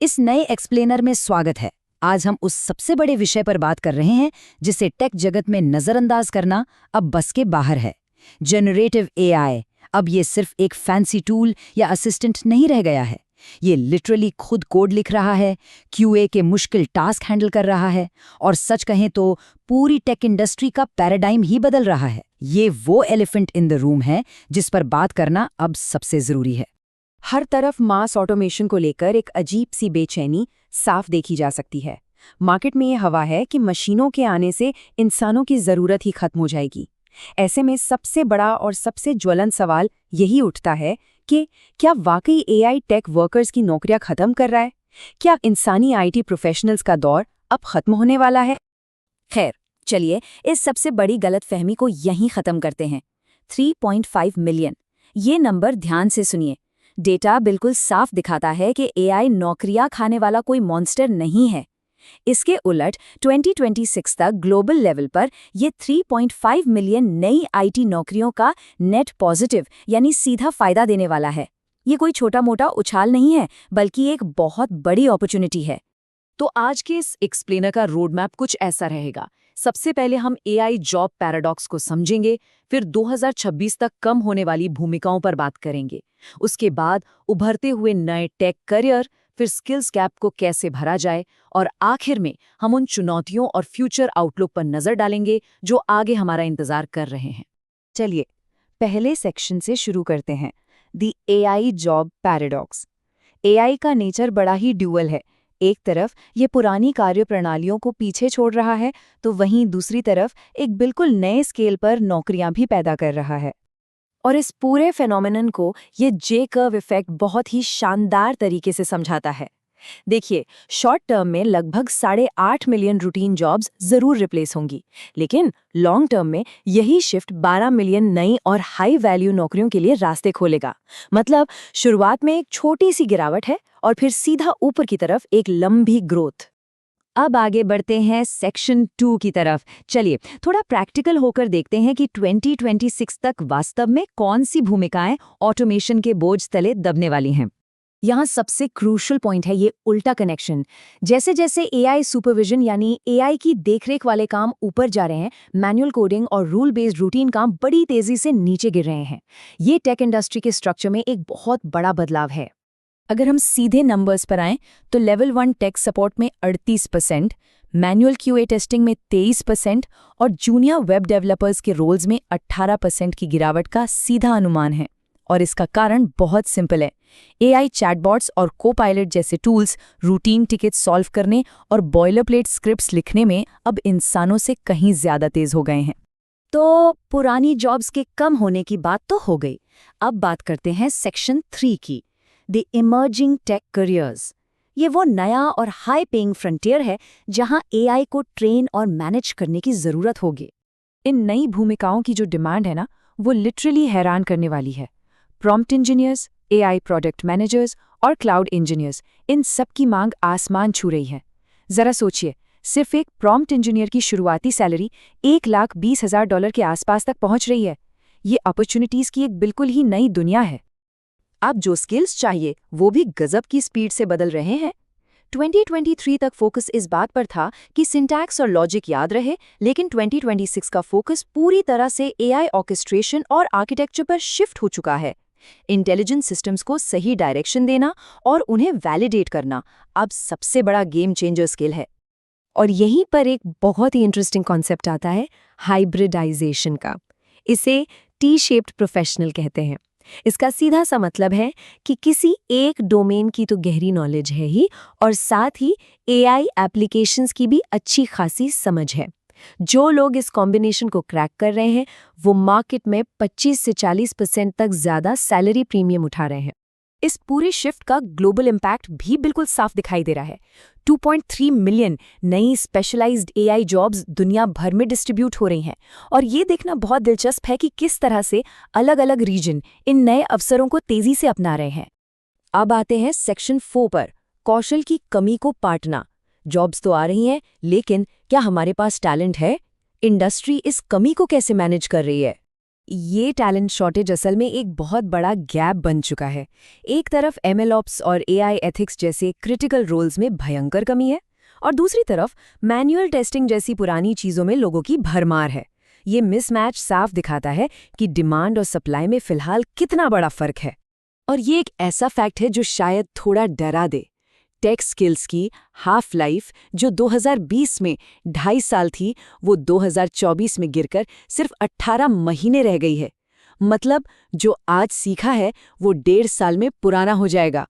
इस नए एक्सप्लेनर में स्वागत है। आज हम उस सबसे बड़े विषय पर बात कर रहे हैं जिसे टेक जगत में नजरअंदाज करना अब बस के बाहर है। जनरेटिव एआई अब ये सिर्फ एक फैंसी टूल या असिस्टेंट नहीं रह गया है। ये लिटरली खुद कोड लिख रहा है, क्यूए के मुश्किल टास्क हैंडल कर रहा है और सच कहें तो पूरी टेक इंडस्ट्री का पैराडाइम ही बदल रहा है। ये वो एलिफेंट इन द रूम है जिस पर बात करना अब सबसे जरूरी है। हर तरफ मास ऑटोमेशन को लेकर एक अजीब सी बेचैनी साफ देखी जा सकती है। मार्केट में ये हवा है कि मशीनों के आने से इंसानों की ज़रूरत ही खत्म हो जाएगी। ऐसे में सबसे बड़ा और सबसे ज्वलंत सवाल यही उठता है कि क्या वाकई एआई टेक वर्कर्स की नौकरियां खत्म कर रहा है? क्या इंसानी आईटी प्रोफेशनल्स का दौर अब खत्म होने वाला है? खैर, चलिए इस सबसे बड़ी गलतफहमी को यहीं खत्म करते हैं। 3.5 मिलियन, ये नंबर ध्यान से सुनिए। डेटा बिल्कुल साफ दिखाता है कि एआई नौकरियां खाने वाला कोई मॉन्स्टर नहीं है। इसके उलट 2026 तक ग्लोबल लेवल पर ये 3.5 मिलियन नई आईटी नौकरियों का नेट पॉजिटिव यानी सीधा फायदा देने वाला है। ये कोई छोटा मोटा उछाल नहीं है, बल्कि एक बहुत बड़ी अपॉर्चुनिटी है। तो आज के इस एक्सप्लेनर का रोड मैप कुछ ऐसा रहेगा। सबसे पहले हम एआई जॉब पैराडॉक्स को समझेंगे, फिर 2026 तक कम होने वाली भूमिकाओं पर बात करेंगे। उसके बाद उभरते हुए नए टेक करियर, फिर स्किल्स गैप को कैसे भरा जाए, और आखिर में हम उन चुनौतियों और फ्यूचर आउटलुक पर नजर डालेंगे जो आगे हमारा इंतजार कर रहे हैं। चलिए पहले सेक्शन से शुरू करते हैं, the AI job paradox. AI का नेचर बड़ा ही ड्यूअल है। एक तरफ ये पुरानी कार्यप्रणालियों को पीछे छोड़ रहा है, तो वहीं दूसरी तरफ एक बिल्कुल नए स्केल पर नौकरियां भी पैदा कर रहा है। और इस पूरे फेनोमेनन को ये जे कर्व इफेक्ट बहुत ही शानदार तरीके से समझाता है। देखिए, शॉर्ट टर्म में लगभग 8.5 मिलियन रूटीन जॉब्स जरूर रिप्लेस होंगी, लेकिन लॉन्ग टर्म में यही शिफ्ट 12 मिलियन नई और हाई वैल्यू नौकरियों के लिए रास्ते खोलेगा। मतलब शुरुआत में एक छोटी सी गिरावट है और फिर सीधा ऊपर की तरफ एक लंबी ग्रोथ। अब आगे बढ़ते हैं सेक्शन 2 की तरफ। चलिए थोड़ा प्रैक्टिकल होकर देखते हैं कि 2026 तक वास्तव में कौन सी भूमिकाएं ऑटोमेशन के बोझ तले दबने वाली हैं। यहाँ सबसे क्रूशल पॉइंट है ये उल्टा कनेक्शन। जैसे जैसे एआई सुपरविजन यानी एआई की देखरेख वाले काम ऊपर जा रहे हैं, मैनुअल कोडिंग और रूल बेस्ड रूटीन काम बड़ी तेजी से नीचे गिर रहे हैं। ये टेक इंडस्ट्री के स्ट्रक्चर में एक बहुत बड़ा बदलाव है। अगर हम सीधे नंबर्स पर आएं तो लेवल 1 टेक सपोर्ट में 38%, मैनुअल क्यूए टेस्टिंग में 23% और जूनियर वेब डेवलपर्स के रोल्स में 18% की गिरावट का सीधा अनुमान है। और इसका कारण बहुत सिंपल है। एआई चैटबॉट्स और कोपायलट जैसे टूल्स रूटीन टिकट सॉल्व करने और बॉयलरप्लेट स्क्रिप्ट्स लिखने में अब इंसानों से कहीं ज्यादा तेज हो गए हैं। तो पुरानी जॉब्स के कम होने की बात तो हो गई। अब बात करते हैं सेक्शन 3 की, द इमर्जिंग टेक करियर्स। ये वो नया और हाई पेइंग फ्रंटियर है जहां एआई को ट्रेन और मैनेज करने की जरूरत होगी। इन नई भूमिकाओं की जो डिमांड है ना, वो लिटरली हैरान करने वाली है। Prompt engineers, AI product managers और क्लाउड इंजीनियर्स, इन सब की मांग आसमान छू रही है। जरा सोचिए, सिर्फ एक प्रॉम्प्ट इंजीनियर की शुरुआती सैलरी $1,20,000 के आसपास तक पहुंच रही है। ये अपॉर्चुनिटीज की एक बिल्कुल ही नई दुनिया है। अब जो स्किल्स चाहिए वो भी गजब की स्पीड से बदल रहे हैं। 2023 तक फोकस इस बात पर था कि सिंटैक्स और लॉजिक याद रहे, लेकिन 2026 का फोकस पूरी तरह से एआई ऑर्केस्ट्रेशन और आर्किटेक्चर पर शिफ्ट हो चुका है। इंटेलिजेंट सिस्टम्स को सही डायरेक्शन देना और उन्हें वैलिडेट करना अब सबसे बड़ा गेम चेंजर स्किल है। और यहीं पर एक बहुत ही इंटरेस्टिंग कॉन्सेप्ट आता है, हाइब्रिडाइजेशन का। इसे टी शेप्ड प्रोफेशनल कहते हैं। इसका सीधा सा मतलब है कि किसी एक डोमेन की तो गहरी नॉलेज है ही, और साथ ही एआई एप्लीकेशंस की भी अच्छी खासी समझ है। जो लोग इस कॉम्बिनेशन को क्रैक कर रहे हैं वो मार्केट में 25 से 40% तक ज्यादा सैलरी प्रीमियम उठा रहे हैं। इस पूरे शिफ्ट का ग्लोबल इम्पैक्ट भी बिल्कुल साफ दिखाई दे रहा है। 2.3 मिलियन नई स्पेशलाइज्ड एआई जॉब्स दुनिया भर में डिस्ट्रीब्यूट हो रही हैं, और ये देखना बहुत दिलचस्प है कि किस तरह से अलग अलग रीजन इन नए अवसरों को तेजी से अपना रहे हैं। अब आते हैं सेक्शन 4 पर, कौशल की कमी को पाटना। जॉब्स तो आ रही हैं, लेकिन क्या हमारे पास टैलेंट है? इंडस्ट्री इस कमी को कैसे मैनेज कर रही है? ये टैलेंट शॉर्टेज असल में एक बहुत बड़ा गैप बन चुका है। एक तरफ MLOps और AI एथिक्स जैसे क्रिटिकल रोल्स में भयंकर कमी है, और दूसरी तरफ मैनुअल टेस्टिंग जैसी पुरानी चीज़ों में लोगों की भरमार है। ये मिसमैच साफ दिखाता है कि डिमांड और सप्लाई में फिलहाल कितना बड़ा फर्क है। और ये एक ऐसा फैक्ट है जो शायद थोड़ा डरा दे। टेक स्किल्स की हाफ लाइफ जो 2020 में 2.5 साल थी, वो 2024 में गिरकर सिर्फ 18 महीने रह गई है। मतलब जो आज सीखा है वो 1.5 साल में पुराना हो जाएगा।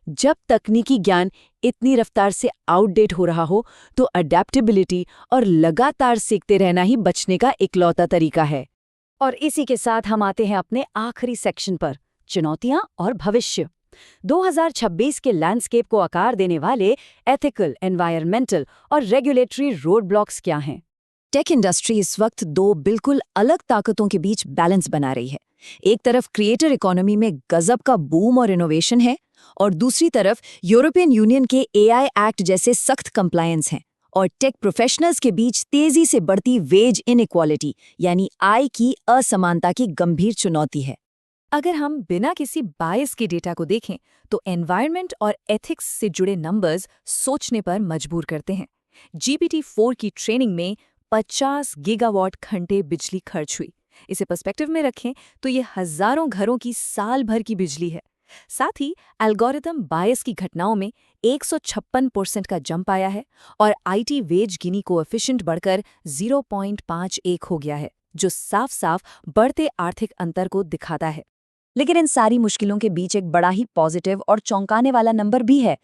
जब तकनीकी ज्ञान इतनी रफ्तार से आउटडेट हो रहा हो तो अडेप्टेबिलिटी और लगातार सीखते रहना ही बचने का इकलौता तरीका है। और इसी के साथ हम आते हैं अपने आखिरी सेक्शन पर, चुनौतियां और भविष्य। 2026 के लैंडस्केप को आकार देने वाले एथिकल, एनवायरमेंटल और रेगुलेटरी रोड ब्लॉक्स क्या हैं? टेक इंडस्ट्री इस वक्त 2 बिल्कुल अलग ताकतों के बीच बैलेंस बना रही है। एक तरफ क्रिएटर इकोनॉमी में गजब का बूम और इनोवेशन है, और दूसरी तरफ यूरोपियन यूनियन के AI एक्ट जैसे सख्त कंप्लायंस हैं। और टेक प्रोफेशनल्स के बीच तेजी से बढ़ती वेज इनइक्वालिटी यानी आय की असमानता की गंभीर चुनौती है। अगर हम बिना किसी बायस के डेटा को देखें तो एनवायरनमेंट और एथिक्स से जुड़े नंबर्स सोचने पर मजबूर करते हैं। GPT-4 की ट्रेनिंग में 50 गीगावाट घंटे बिजली खर्च हुई। इसे पर्सपेक्टिव में रखें तो ये हजारों घरों की साल भर की बिजली है। साथ ही एल्गोरिथम बायस की घटनाओं में 156% का जंप आया है, और IT वेज गिनी कोएफिशिएंट बढ़कर 0.51 हो गया है, जो साफ साफ बढ़ते आर्थिक अंतर को दिखाता है। लेकिन इन सारी मुश्किलों के बीच एक बड़ा ही पॉजिटिव और चौंकाने वाला नंबर भी है,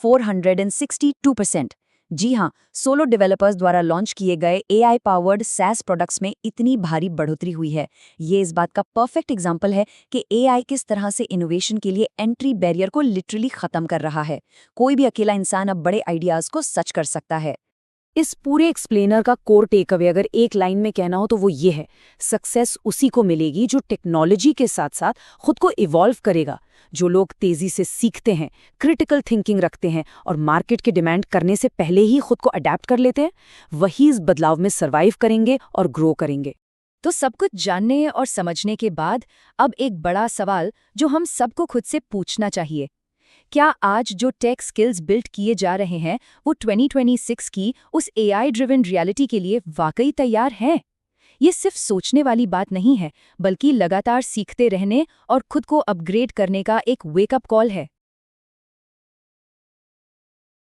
462%। जी हाँ, सोलो डेवलपर्स द्वारा लॉन्च किए गए AI पावर्ड SaaS प्रोडक्ट्स में इतनी भारी बढ़ोतरी हुई है। ये इस बात का परफेक्ट एग्जाम्पल है कि AI किस तरह से इनोवेशन के लिए एंट्री बैरियर को लिटरली खत्म कर रहा है। कोई भी अकेला इंसान अब बड़े आइडियाज को सच कर सकता है। इस पूरे एक्सप्लेनर का कोर टेकअवे अगर एक लाइन में कहना हो तो वो ये है, सक्सेस उसी को मिलेगी जो टेक्नोलॉजी के साथ साथ खुद को इवॉल्व करेगा। जो लोग तेजी से सीखते हैं, क्रिटिकल थिंकिंग रखते हैं और मार्केट के डिमांड करने से पहले ही खुद को अडेप्ट कर लेते हैं, वही इस बदलाव में सर्वाइव करेंगे और ग्रो करेंगे। तो सब कुछ जानने और समझने के बाद अब एक बड़ा सवाल जो हम सबको खुद से पूछना चाहिए, क्या आज जो टेक स्किल्स बिल्ड किए जा रहे हैं वो 2026 की उस AI ड्रिवन रियलिटी के लिए वाकई तैयार हैं? ये सिर्फ सोचने वाली बात नहीं है, बल्कि लगातार सीखते रहने और खुद को अपग्रेड करने का एक वेकअप कॉल है।